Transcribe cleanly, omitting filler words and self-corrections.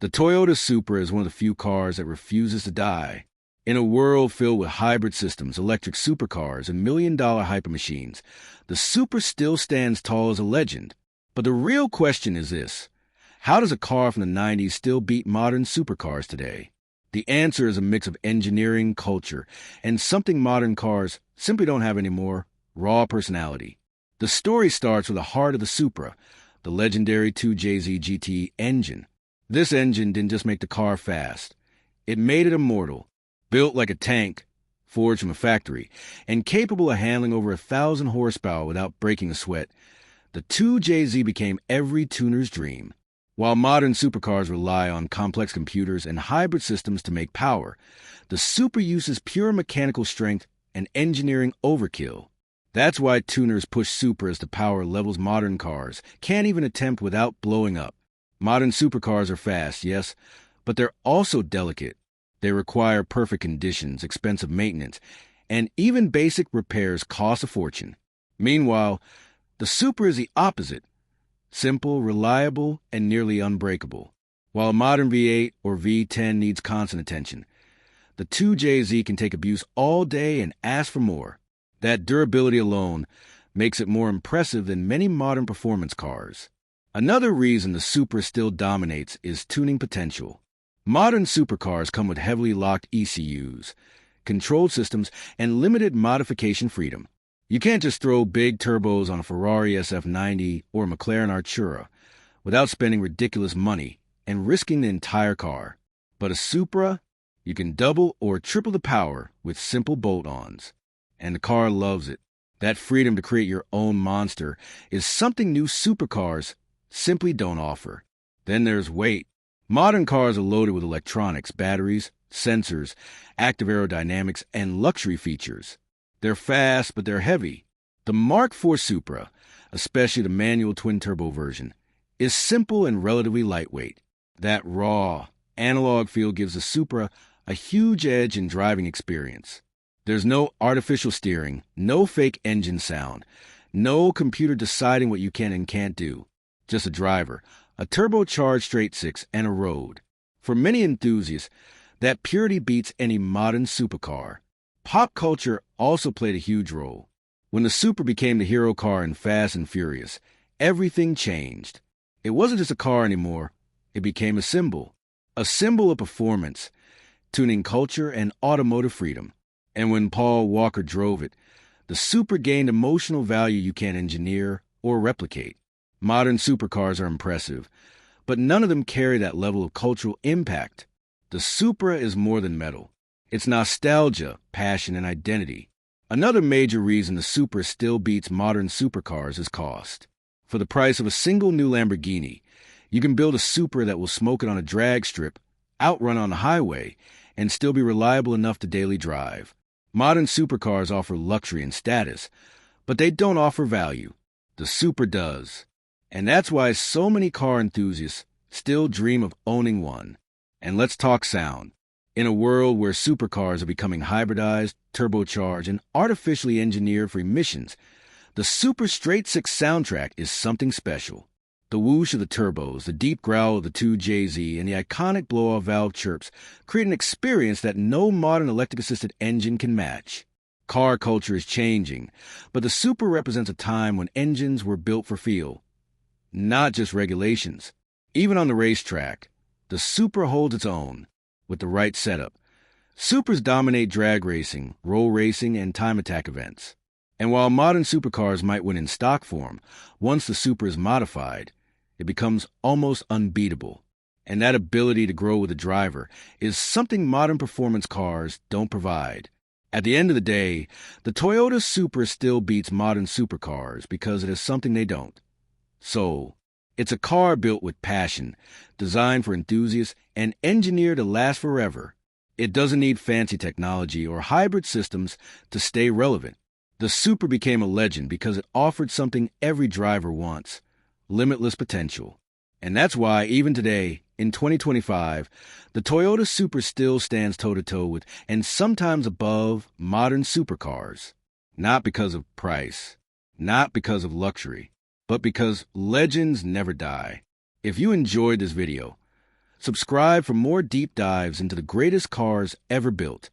The Toyota Supra is one of the few cars that refuses to die. In a world filled with hybrid systems, electric supercars, and million-dollar hypermachines, the Supra still stands tall as a legend. But the real question is this: how does a car from the 90s still beat modern supercars today? The answer is a mix of engineering, culture, and something modern cars simply don't have anymore: raw personality. The story starts with the heart of the Supra, the legendary 2JZ GT engine. This engine didn't just make the car fast. It made it immortal, built like a tank, forged from a factory, and capable of handling over 1,000 horsepower without breaking a sweat. The 2JZ became every tuner's dream. While modern supercars rely on complex computers and hybrid systems to make power, the Supra uses pure mechanical strength and engineering overkill. That's why tuners push Supras to power levels modern cars can't even attempt without blowing up. Modern supercars are fast, yes, but they're also delicate. They require perfect conditions, expensive maintenance, and even basic repairs cost a fortune. Meanwhile, the Supra is the opposite: simple, reliable, and nearly unbreakable. While a modern V8 or V10 needs constant attention, the 2JZ can take abuse all day and ask for more. That durability alone makes it more impressive than many modern performance cars. Another reason the Supra still dominates is tuning potential. Modern supercars come with heavily locked ECUs, controlled systems, and limited modification freedom. You can't just throw big turbos on a Ferrari SF90 or a McLaren Artura without spending ridiculous money and risking the entire car. But a Supra, you can double or triple the power with simple bolt-ons. And the car loves it. That freedom to create your own monster is something new supercars simply don't offer. Then there's weight. Modern cars are loaded with electronics, batteries, sensors, active aerodynamics, and luxury features. They're fast, but they're heavy. The Mark IV Supra, especially the manual twin-turbo version, is simple and relatively lightweight. That raw, analog feel gives the Supra a huge edge in driving experience. There's no artificial steering, no fake engine sound, no computer deciding what you can and can't do. Just a driver, a turbocharged straight-six, and a road. For many enthusiasts, that purity beats any modern supercar. Pop culture also played a huge role. When the Supra became the hero car in Fast and Furious, everything changed. It wasn't just a car anymore, it became a symbol of performance, tuning culture, and automotive freedom. And when Paul Walker drove it, the Supra gained emotional value you can't engineer or replicate. Modern supercars are impressive, but none of them carry that level of cultural impact. The Supra is more than metal. It's nostalgia, passion, and identity. Another major reason the Supra still beats modern supercars is cost. For the price of a single new Lamborghini, you can build a Supra that will smoke it on a drag strip, outrun on the highway, and still be reliable enough to daily drive. Modern supercars offer luxury and status, but they don't offer value. The Supra does. And that's why so many car enthusiasts still dream of owning one. And let's talk sound. In a world where supercars are becoming hybridized, turbocharged, and artificially engineered for emissions, the Supra straight-six soundtrack is something special. The whoosh of the turbos, the deep growl of the 2JZ, and the iconic blow-off valve chirps create an experience that no modern electric-assisted engine can match. Car culture is changing, but the Supra represents a time when engines were built for feel, not just regulations. Even on the racetrack, the Supra holds its own with the right setup. Supras dominate drag racing, roll racing, and time attack events. And while modern supercars might win in stock form, once the Supra is modified, it becomes almost unbeatable. And that ability to grow with the driver is something modern performance cars don't provide. At the end of the day, the Toyota Supra still beats modern supercars because it is something they don't. So, it's a car built with passion, designed for enthusiasts, and engineered to last forever. It doesn't need fancy technology or hybrid systems to stay relevant. The Supra became a legend because it offered something every driver wants: limitless potential. And that's why, even today, in 2025, the Toyota Supra still stands toe-to-toe with, and sometimes above, modern supercars. Not because of price, not because of luxury, but because legends never die. If you enjoyed this video, Subscribe for more deep dives into the greatest cars ever built.